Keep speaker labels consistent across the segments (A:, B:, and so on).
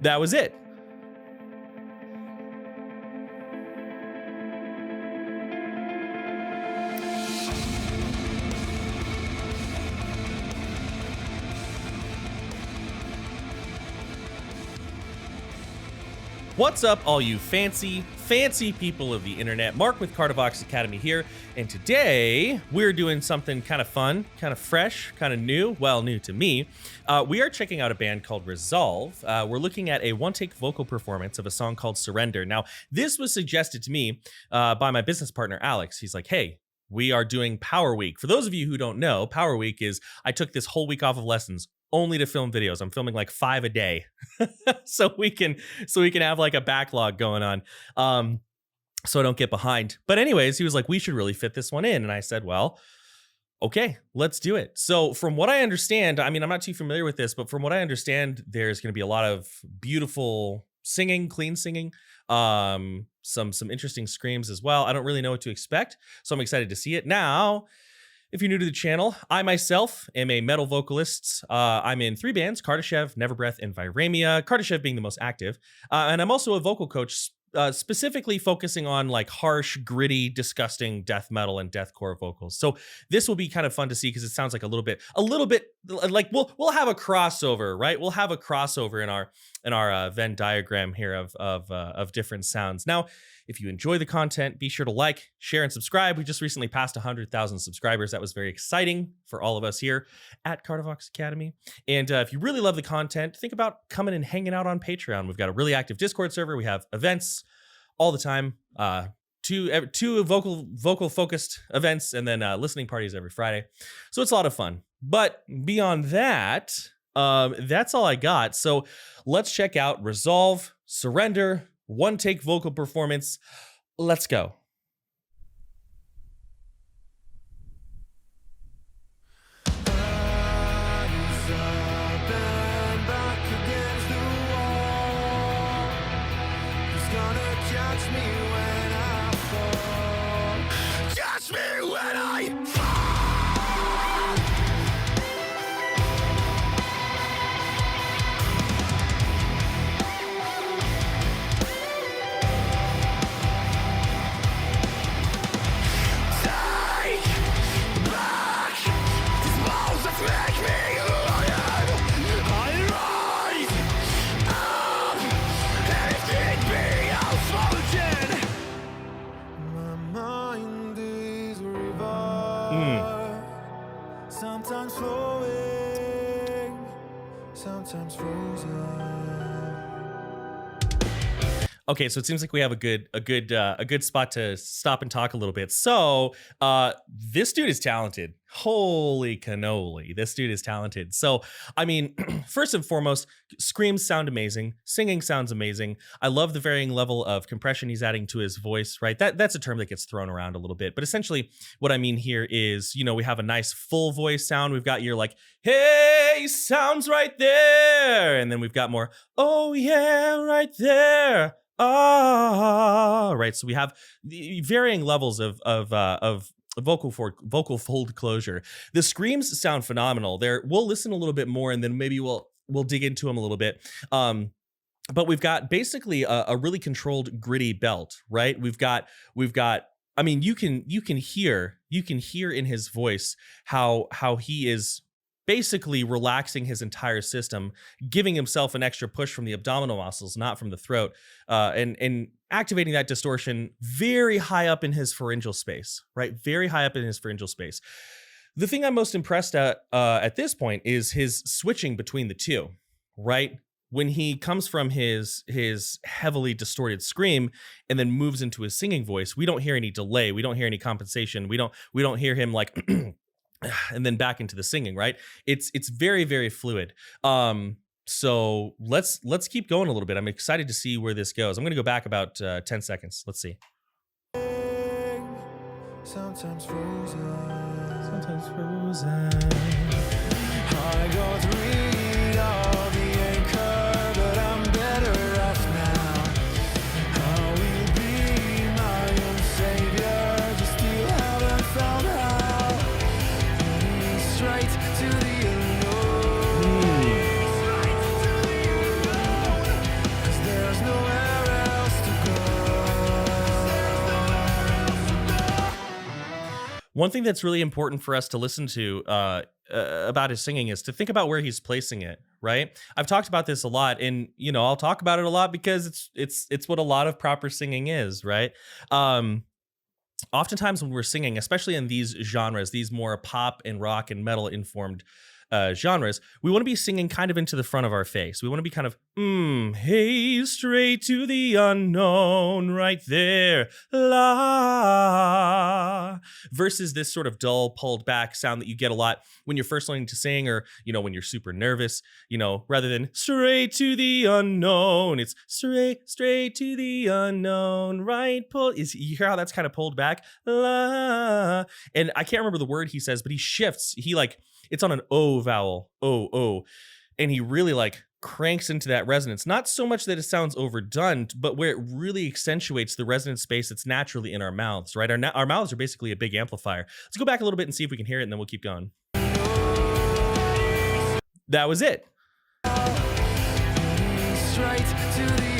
A: that was it. What's up, all you fancy people of the internet? Mark with Cardivox Academy here, and today we're doing something kind of fun, kind of fresh, kind of new. Well, new to me. We are checking out a band called Resolve. We're looking at a one-take vocal performance of a song called Surrender. Now, this was suggested to me by my business partner, Alex. He's like, hey, we are doing Power Week. For those of you who don't know, Power Week is I took this whole week off of lessons only to film videos. I'm filming like 5 a day so we can have like a backlog going on, so I don't get behind. But anyways, he was like, we should really fit this one in. And I said, well, okay, let's do it. So from what I understand, I mean, I'm not too familiar with this, but from what I understand, there's going to be a lot of beautiful singing, clean singing, some interesting screams as well. I don't really know what to expect, so I'm excited to see it. Now, if you're new to the channel, I myself am a metal vocalist. I'm in 3 bands, Kardashev, Neverbreath, and Viramia, Kardashev being the most active. And I'm also a vocal coach, specifically focusing on like harsh, gritty, disgusting death metal and deathcore vocals. So this will be kind of fun to see because it sounds like a little bit like we'll have a crossover, right? We'll have a crossover in our Venn diagram here of different sounds. Now, if you enjoy the content, be sure to like, share, and subscribe. We just recently passed 100,000 subscribers. That was very exciting for all of us here at Cardivox Academy. And if you really love the content, think about coming and hanging out on Patreon. We've got a really active Discord server. We have events all the time, two vocal focused events, and then listening parties every Friday. So it's a lot of fun. But beyond that, that's all I got. So let's check out Resolve, Surrender, one-take vocal performance. Let's go.
B: Sometimes flowing, sometimes frozen.
A: Okay, so it seems like we have a good spot to stop and talk a little bit. So this dude is talented. Holy cannoli, this dude is talented. So I mean, first and foremost, screams sound amazing, singing sounds amazing. I love the varying level of compression he's adding to his voice, right? That's a term that gets thrown around a little bit, but essentially what I mean here is, you know, we have a nice full voice sound. We've got your like, hey, sounds right there, and then we've got more, oh yeah, right there. Right. So we have the varying levels of vocal fold closure. The screams sound phenomenal. We'll listen a little bit more, and then maybe we'll dig into them a little bit. But we've got basically a really controlled, gritty belt, right? We've got. I mean, you can hear in his voice how he is basically relaxing his entire system, giving himself an extra push from the abdominal muscles, not from the throat, and activating that distortion very high up in his pharyngeal space, right? Very high up in his pharyngeal space. The thing I'm most impressed at this point is his switching between the two, right? When he comes from his heavily distorted scream and then moves into his singing voice, we don't hear any delay. We don't hear any compensation. We don't hear him like and then back into the singing, right? It's very, very fluid. So let's keep going a little bit. I'm excited to see where this goes. I'm going to go back about 10 seconds. Let's see.
B: Sometimes frozen.
A: Sometimes frozen.
B: I go through all the anchor, but I'm better off now. I will be my own savior, just still haven't found how. Leading straight to the unknown.
A: One thing that's really important for us to listen to about his singing is to think about where he's placing it, right? I've talked about this a lot, and I'll talk about it a lot because it's what a lot of proper singing is, right? Oftentimes when we're singing, especially in these genres, these more pop and rock and metal informed genres, we want to be singing kind of into the front of our face. We want to be kind of, hey, straight to the unknown, right there, la, versus this sort of dull, pulled back sound that you get a lot when you're first learning to sing, or, when you're super nervous, rather than straight to the unknown, it's straight to the unknown, right, you hear how that's kind of pulled back, la, and I can't remember the word he says, but he shifts, it's on an O vowel, O, and he really cranks into that resonance. Not so much that it sounds overdone, but where it really accentuates the resonance space that's naturally in our mouths, right? Our mouths are basically a big amplifier. Let's go back a little bit and see if we can hear it, and then we'll keep going. That was it.
B: Straight to the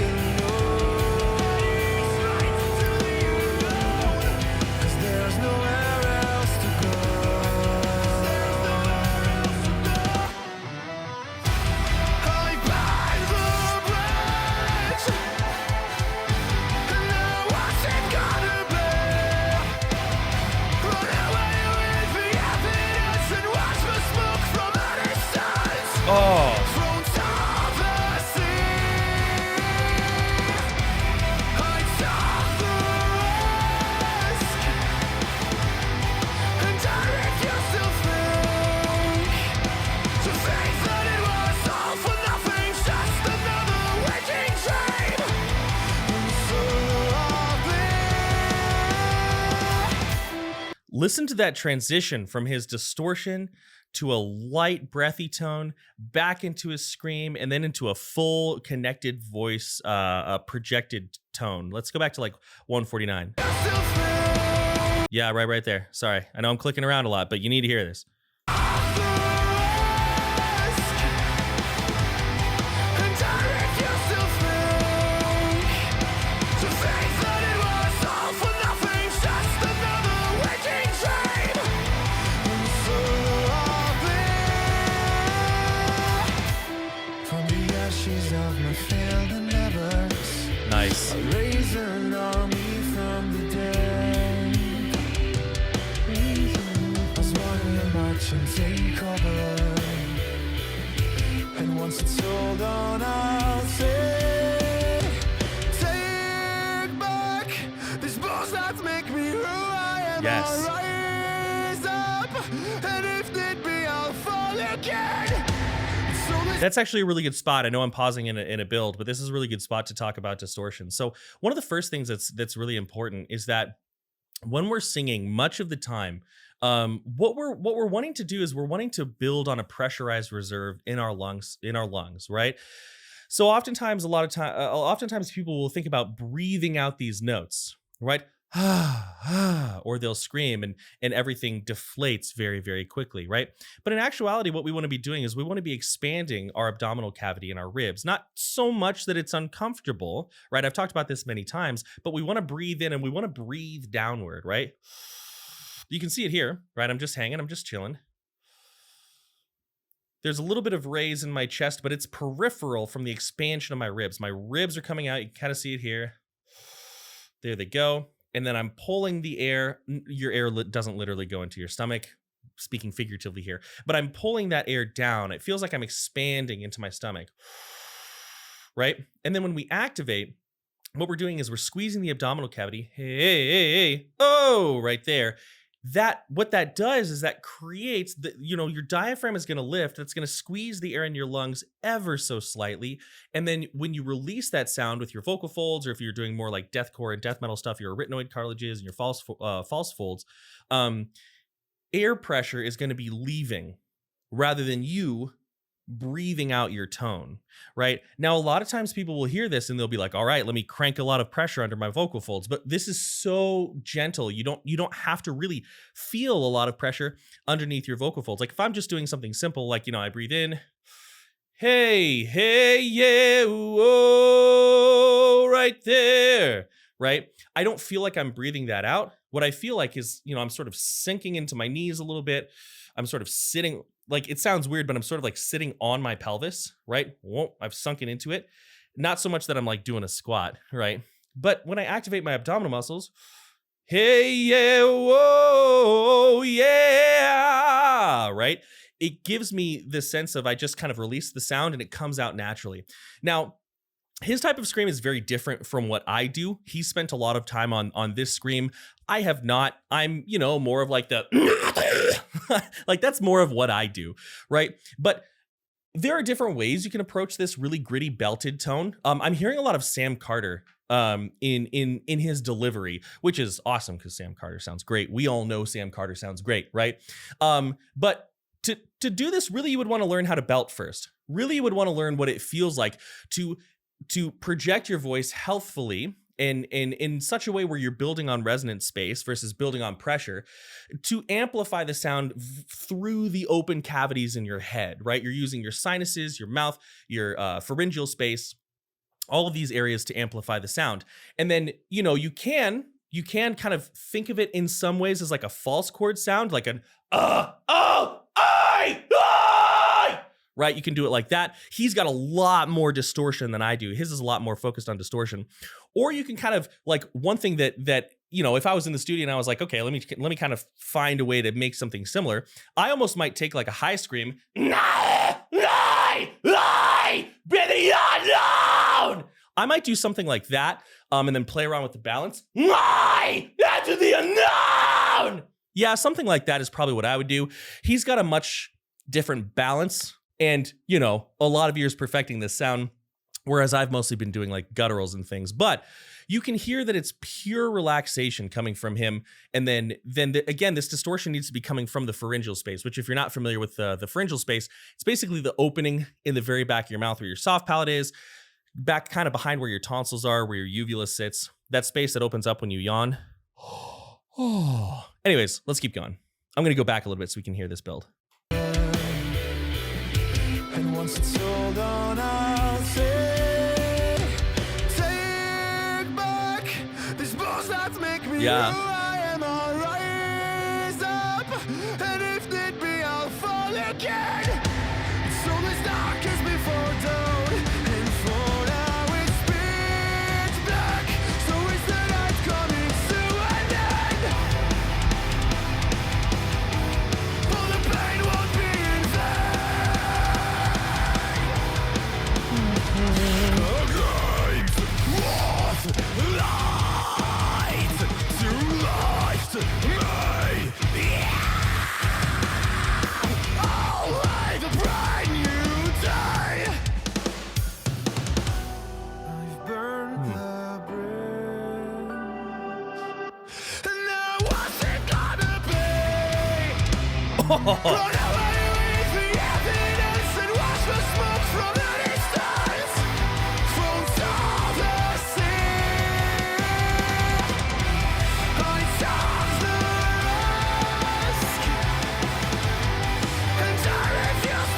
B: there's nowhere else to go. I bind the bridge, and now what's it gonna be? Run away with the evidence and watch the smoke from a distance.
A: Oh.
B: From top the sea, I took the risk, and I refuse to think that it was all for nothing, just another waking dream. And so I'll be.
A: Listen to that transition from his distortion to a light breathy tone, back into his scream, and then into a full connected voice, projected tone. Let's go back to 149. Yeah, right there. Sorry, I know I'm clicking around a lot, but you need to hear this. Nice.
B: Raise an army from the dead. As one will march and take over. And once it's all done, I'll say, take back these balls that make me who I am.
A: Yes.
B: I'll rise up, and if need be, I'll fall again.
A: That's actually a really good spot. I know I'm pausing in a build, but this is a really good spot to talk about distortion. So one of the first things that's really important is that when we're singing, much of the time, what we're wanting to do is we're wanting to build on a pressurized reserve in our lungs, right? So oftentimes people will think about breathing out these notes, right? Or they'll scream and everything deflates very, very quickly, right? But in actuality, what we want to be doing is we want to be expanding our abdominal cavity and our ribs, not so much that it's uncomfortable, right? I've talked about this many times, but we want to breathe in and we want to breathe downward, right? You can see it here, right? I'm just hanging, I'm just chilling. There's a little bit of raise in my chest, but it's peripheral from the expansion of my ribs. My ribs are coming out. You can kind of see it here. There they go. And then I'm pulling the air. Your air doesn't literally go into your stomach, speaking figuratively here, but I'm pulling that air down. It feels like I'm expanding into my stomach, right? And then when we activate, what we're doing is we're squeezing the abdominal cavity. Hey, oh, right there. What that does is that creates your diaphragm is going to lift. That's going to squeeze the air in your lungs ever so slightly. And then when you release that sound with your vocal folds, or if you're doing more like deathcore and death metal stuff, your arytenoid cartilages and your false folds, air pressure is going to be leaving rather than you breathing out your tone, right? Now, a lot of times people will hear this and they'll be like, all right, let me crank a lot of pressure under my vocal folds. But this is so gentle. You don't have to really feel a lot of pressure underneath your vocal folds. Like if I'm just doing something simple, like, I breathe in, hey, yeah, whoa, right there, right? I don't feel like I'm breathing that out. What I feel like is, I'm sort of sinking into my knees a little bit. I'm sort of sitting, like, it sounds weird, but I'm sort of like sitting on my pelvis, right? Whoa, I've sunken into it. Not so much that I'm like doing a squat, right? But when I activate my abdominal muscles, hey, yeah, whoa, yeah, right? It gives me the sense of I just kind of release the sound and it comes out naturally. Now, his type of scream is very different from what I do. He spent a lot of time on this scream. I have not. I'm, more of like the, like that's more of what I do, right? But there are different ways you can approach this really gritty belted tone. I'm hearing a lot of Sam Carter in his delivery, which is awesome because Sam Carter sounds great. We all know Sam Carter sounds great, right? But to do this, really, you would want to learn how to belt first. Really, you would want to learn what it feels like to project your voice healthfully and in such a way where you're building on resonance space versus building on pressure to amplify the sound through the open cavities in your head, right? You're using your sinuses, your mouth, your pharyngeal space, all of these areas to amplify the sound. And then, you can kind of think of it in some ways as like a false chord sound, like an right? You can do it like that. He's got a lot more distortion than I do. His is a lot more focused on distortion. Or you can kind of like one thing that if I was in the studio and I was like, okay, let me kind of find a way to make something similar. I almost might take like a high scream, be the unknown. I might do something like that, and then play around with the balance. Into the unknown. Yeah, something like that is probably what I would do. He's got a much different balance. And, a lot of years perfecting this sound, whereas I've mostly been doing like gutturals and things. But you can hear that it's pure relaxation coming from him. And then again, this distortion needs to be coming from the pharyngeal space, which if you're not familiar with the pharyngeal space, it's basically the opening in the very back of your mouth where your soft palate is, back kind of behind where your tonsils are, where your uvula sits, that space that opens up when you yawn. Anyways, let's keep going. I'm going to go back a little bit so we can hear this build.
B: And once it's all done, I'll say, take back these balls that make me
A: Yeah.
B: who I am. I'll rise up, and if need be, I'll fall again. It's always darkest before dawn, and for now it's pitch black. So is the night coming to an end? All the pain won't be in vain. Run away with the evidence and watch the smoke from the distance. Phones of the sea. I took the risk, and I refuse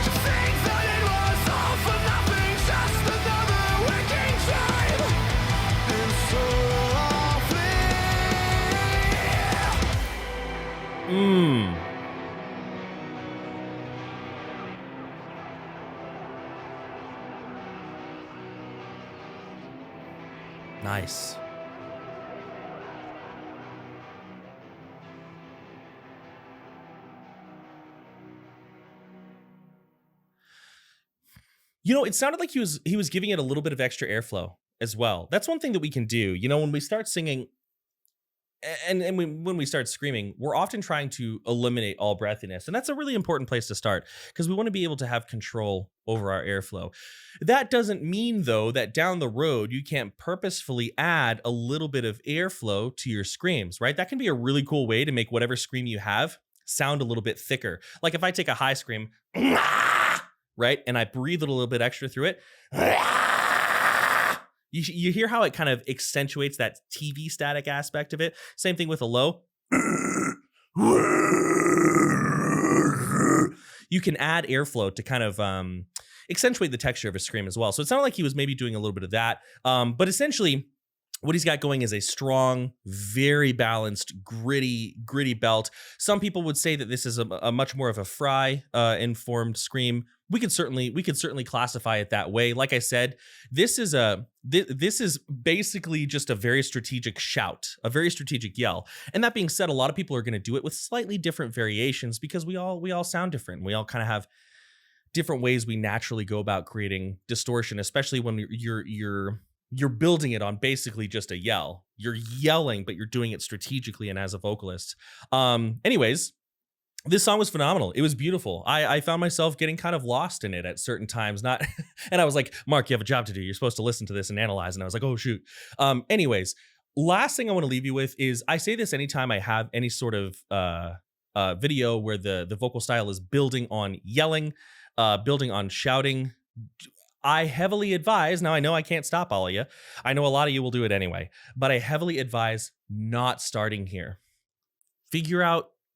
B: to think that it was all for nothing, just another waking dream. And so
A: Nice. It sounded like he was giving it a little bit of extra airflow as well. That's one thing that we can do. When we start singing and when we start screaming, we're often trying to eliminate all breathiness. And that's a really important place to start because we want to be able to have control over our airflow. That doesn't mean, though, that down the road, you can't purposefully add a little bit of airflow to your screams, right? That can be a really cool way to make whatever scream you have sound a little bit thicker. Like if I take a high scream, right, and I breathe a little bit extra through it, you hear how it kind of accentuates that TV static aspect of it. Same thing with a low. You can add airflow to kind of accentuate the texture of his scream as well. So it sounded like he was maybe doing a little bit of that. But essentially, what he's got going is a strong, very balanced, gritty belt. Some people would say that this is a much more of a Fry informed scream. We could certainly classify it that way. Like I said, this is basically just a very strategic shout, a very strategic yell. And that being said, a lot of people are going to do it with slightly different variations because we all sound different. We all kind of have different ways we naturally go about creating distortion, especially when you're building it on basically just a yell. You're yelling, but you're doing it strategically and as a vocalist. Anyways, this song was phenomenal. It was beautiful. I found myself getting kind of lost in it at certain times. And I was like, Mark, you have a job to do. You're supposed to listen to this and analyze. And I was like, oh, shoot. Anyways, last thing I want to leave you with is I say this anytime I have any sort of video where the vocal style is building on yelling, building on shouting. I heavily advise, now I know I can't stop all of you. I know a lot of you will do it anyway, but I heavily advise not starting here.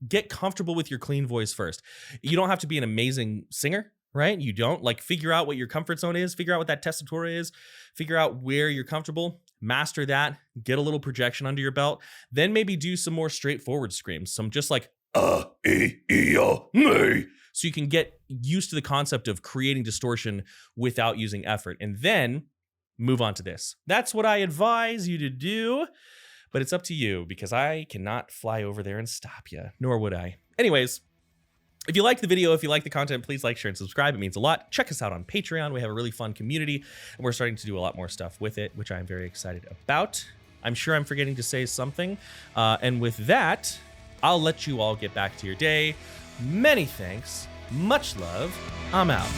A: Get comfortable with your clean voice first. You don't have to be an amazing singer, right? You don't. Figure out what your comfort zone is, figure out what that tessitura is, figure out where you're comfortable, master that, get a little projection under your belt, then maybe do some more straightforward screams, some just like, me. So you can get used to the concept of creating distortion without using effort, and then move on to this. That's what I advise you to do. But it's up to you because I cannot fly over there and stop you, nor would I. Anyways, if you like the video, if you like the content, please like, share, and subscribe. It means a lot. Check us out on Patreon. We have a really fun community, and we're starting to do a lot more stuff with it, which I'm very excited about. I'm sure I'm forgetting to say something. And with that, I'll let you all get back to your day. Many thanks. Much love. I'm out.